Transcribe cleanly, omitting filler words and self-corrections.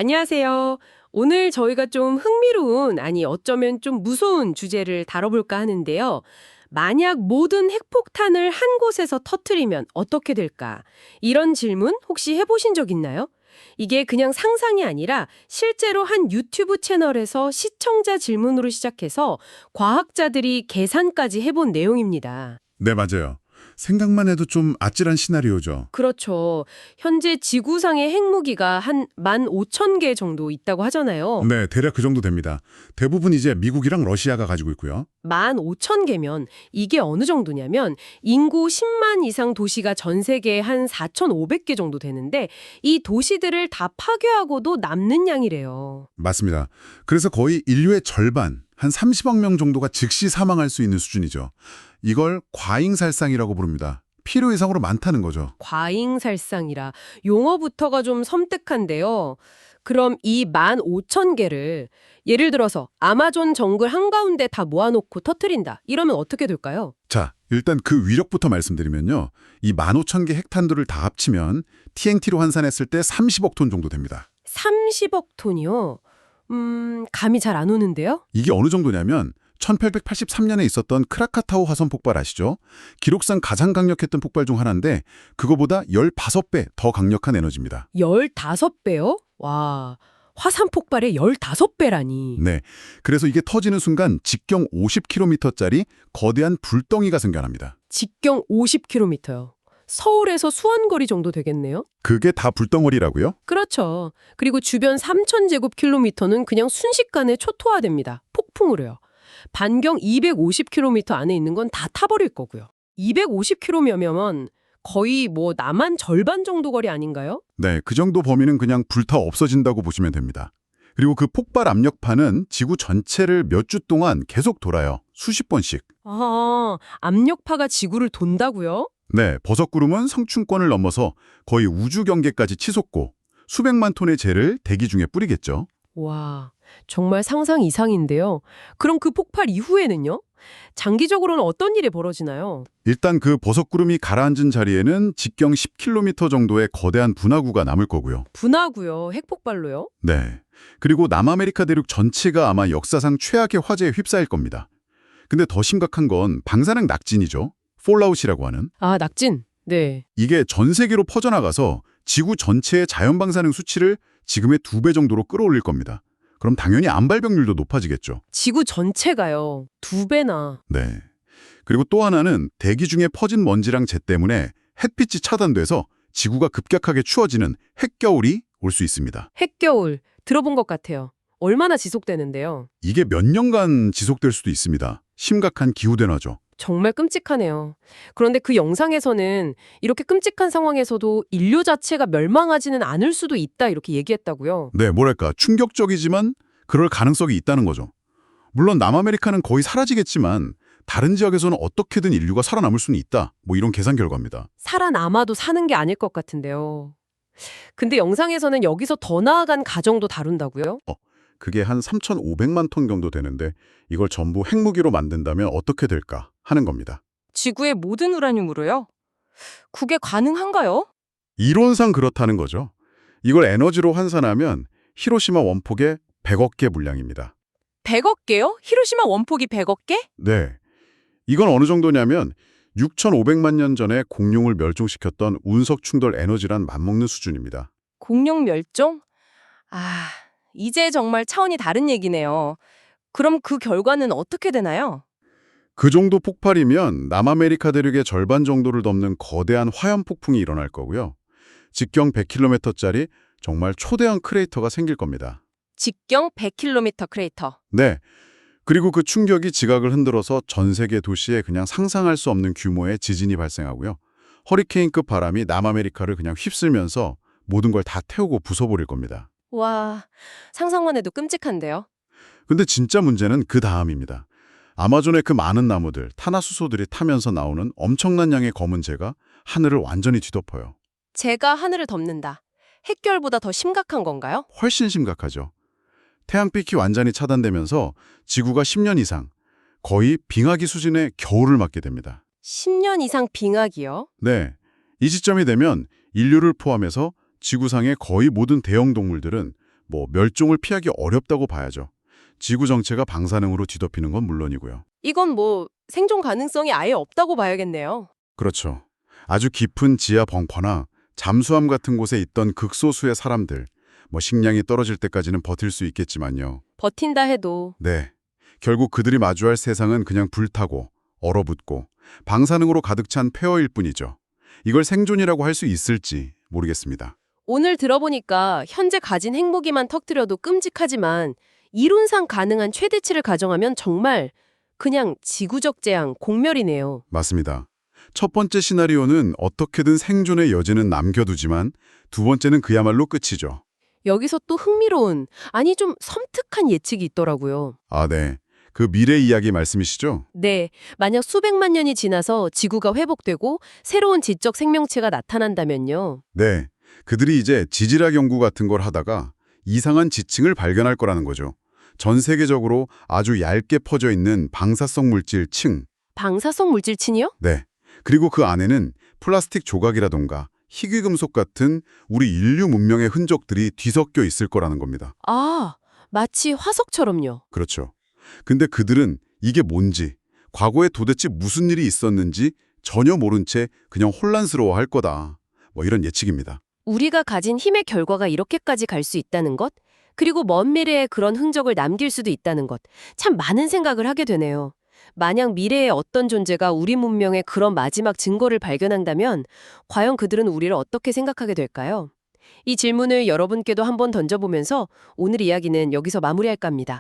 안녕하세요. 오늘 저희가 좀 흥미로운, 아니 어쩌면 좀 무서운 주제를 다뤄볼까 하는데요. 만약 모든 핵폭탄을 한 곳에서 터뜨리면 어떻게 될까? 이런 질문 혹시 해보신 적 있나요? 이게 그냥 상상이 아니라 실제로 한 유튜브 채널에서 시청자 질문으로 시작해서 과학자들이 계산까지 해본 내용입니다. 네, 맞아요. 생각만 해도 좀 아찔한 시나리오죠. 그렇죠. 현재 지구상의 핵무기가 한 15,000개 정도 있다고 하잖아요. 네, 대략 그 정도 됩니다. 대부분 이제 미국이랑 러시아가 가지고 있고요. 15,000개면 이게 어느 정도냐면 인구 10만 이상 도시가 전 세계에 한 4,500개 정도 되는데 이 도시들을 다 파괴하고도 남는 양이래요. 맞습니다. 그래서 거의 인류의 절반, 한 30억 명 정도가 즉시 사망할 수 있는 수준이죠. 이걸 과잉살상이라고 부릅니다. 필요 이상으로 많다는 거죠. 과잉살상이라 용어부터가 좀 섬뜩한데요. 그럼 이 15,000개를 예를 들어서 아마존 정글 한가운데 다 모아놓고 터트린다. 이러면 어떻게 될까요? 자, 일단 그 위력부터 말씀드리면요. 이 15,000개 핵탄두를 다 합치면 TNT로 환산했을 때 30억 톤 정도 됩니다. 30억 톤이요? 감이 잘 안 오는데요? 이게 어느 정도냐면 1883년에 있었던 크라카타우 화성 폭발 아시죠? 기록상 가장 강력했던 폭발 중 하나인데 그거보다 15배 더 강력한 에너지입니다. 15배요? 와, 화산 폭발의 15배라니. 네, 그래서 이게 터지는 순간 직경 50km짜리 거대한 불덩이가 생겨납니다. 직경 50km요. 서울에서 수원거리 정도 되겠네요? 그게 다 불덩어리라고요? 그렇죠. 그리고 주변 3,000제곱킬로미터는 그냥 순식간에 초토화됩니다. 폭풍으로요. 반경 250km 안에 있는 건 다 타버릴 거고요. 250km면 거의 뭐 남한 절반 정도 거리 아닌가요? 네, 그 정도 범위는 그냥 불타 없어진다고 보시면 됩니다. 그리고 그 폭발 압력파는 지구 전체를 몇 주 동안 계속 돌아요. 수십 번씩. 아, 압력파가 지구를 돈다고요? 네, 버섯구름은 성층권을 넘어서 거의 우주 경계까지 치솟고 수백만 톤의 재를 대기 중에 뿌리겠죠. 와, 정말 상상 이상인데요. 그럼 그 폭발 이후에는요? 장기적으로는 어떤 일이 벌어지나요? 일단 그 버섯구름이 가라앉은 자리에는 직경 10km 정도의 거대한 분화구가 남을 거고요. 분화구요, 핵폭발로요? 네. 그리고 남아메리카 대륙 전체가 아마 역사상 최악의 화재에 휩싸일 겁니다. 근데 더 심각한 건 방사능 낙진이죠. 폴아웃이라고 하는. 아, 낙진. 네. 이게 전 세계로 퍼져나가서 지구 전체의 자연 방사능 수치를 지금의 2배 정도로 끌어올릴 겁니다. 그럼 당연히 암발병률도 높아지겠죠. 지구 전체가요. 2배나. 네. 그리고 또 하나는 대기 중에 퍼진 먼지랑 재 때문에 햇빛이 차단돼서 지구가 급격하게 추워지는 핵겨울이 올 수 있습니다. 핵겨울. 들어본 것 같아요. 얼마나 지속되는데요? 이게 몇 년간 지속될 수도 있습니다. 심각한 기후변화죠. 정말 끔찍하네요. 그런데 그 영상에서는 이렇게 끔찍한 상황에서도 인류 자체가 멸망하지는 않을 수도 있다 이렇게 얘기했다고요. 네, 뭐랄까 충격적이지만 그럴 가능성이 있다는 거죠. 물론 남아메리카는 거의 사라지겠지만 다른 지역에서는 어떻게든 인류가 살아남을 수는 있다. 뭐 이런 계산 결과입니다. 살아남아도 사는 게 아닐 것 같은데요. 근데 영상에서는 여기서 더 나아간 가정도 다룬다고요? 그게 한 3,500만 톤 정도 되는데 이걸 전부 핵무기로 만든다면 어떻게 될까 하는 겁니다. 지구의 모든 우라늄으로요? 그게 가능한가요? 이론상 그렇다는 거죠. 이걸 에너지로 환산하면 히로시마 원폭의 100억 개 물량입니다. 100억 개요? 히로시마 원폭이 100억 개? 네. 이건 어느 정도냐면 6,500만 년 전에 공룡을 멸종시켰던 운석 충돌 에너지란 맞먹는 수준입니다. 공룡 멸종? 아, 이제 정말 차원이 다른 얘기네요. 그럼 그 결과는 어떻게 되나요? 그 정도 폭발이면 남아메리카 대륙의 절반 정도를 덮는 거대한 화염 폭풍이 일어날 거고요. 직경 100km짜리 정말 초대형 크레이터가 생길 겁니다. 직경 100km 크레이터. 네. 그리고 그 충격이 지각을 흔들어서 전 세계 도시에 그냥 상상할 수 없는 규모의 지진이 발생하고요. 허리케인급 바람이 남아메리카를 그냥 휩쓸면서 모든 걸 다 태우고 부숴버릴 겁니다. 와, 상상만 해도 끔찍한데요. 근데 진짜 문제는 그 다음입니다. 아마존의 그 많은 나무들, 탄화수소들이 타면서 나오는 엄청난 양의 검은 재가 하늘을 완전히 뒤덮어요. 제가 하늘을 덮는다. 핵결보다 더 심각한 건가요? 훨씬 심각하죠. 태양빛이 완전히 차단되면서 지구가 10년 이상, 거의 빙하기 수준의 겨울을 맞게 됩니다. 10년 이상 빙하기요? 네, 이 시점이 되면 인류를 포함해서 지구상의 거의 모든 대형 동물들은 멸종을 피하기 어렵다고 봐야죠. 지구 정체가 방사능으로 뒤덮이는 건 물론이고요. 이건 뭐 생존 가능성이 아예 없다고 봐야겠네요. 그렇죠. 아주 깊은 지하 벙커나 잠수함 같은 곳에 있던 극소수의 사람들, 식량이 떨어질 때까지는 버틸 수 있겠지만요. 버틴다 해도 네. 결국 그들이 마주할 세상은 그냥 불타고 얼어붙고 방사능으로 가득 찬 폐허일 뿐이죠. 이걸 생존이라고 할 수 있을지 모르겠습니다. 오늘 들어보니까 현재 가진 핵무기만 터뜨려도 끔찍하지만 이론상 가능한 최대치를 가정하면 정말 그냥 지구적 재앙, 공멸이네요. 맞습니다. 첫 번째 시나리오는 어떻게든 생존의 여지는 남겨두지만 두 번째는 그야말로 끝이죠. 여기서 또 흥미로운, 아니 좀 섬뜩한 예측이 있더라고요. 아, 네. 그 미래 이야기 말씀이시죠? 네, 만약 수백만 년이 지나서 지구가 회복되고 새로운 지적 생명체가 나타난다면요. 네. 그들이 이제 지질학 연구 같은 걸 하다가 이상한 지층을 발견할 거라는 거죠. 전 세계적으로 아주 얇게 퍼져 있는 방사성 물질 층. 방사성 물질층이요? 네. 그리고 그 안에는 플라스틱 조각이라던가 희귀금속 같은 우리 인류 문명의 흔적들이 뒤섞여 있을 거라는 겁니다. 아, 마치 화석처럼요. 그렇죠. 근데 그들은 이게 뭔지, 과거에 도대체 무슨 일이 있었는지 전혀 모른 채 그냥 혼란스러워할 거다. 이런 예측입니다. 우리가 가진 힘의 결과가 이렇게까지 갈 수 있다는 것, 그리고 먼 미래에 그런 흔적을 남길 수도 있다는 것, 참 많은 생각을 하게 되네요. 만약 미래의 어떤 존재가 우리 문명의 그런 마지막 증거를 발견한다면 과연 그들은 우리를 어떻게 생각하게 될까요? 이 질문을 여러분께도 한번 던져보면서 오늘 이야기는 여기서 마무리할까 합니다.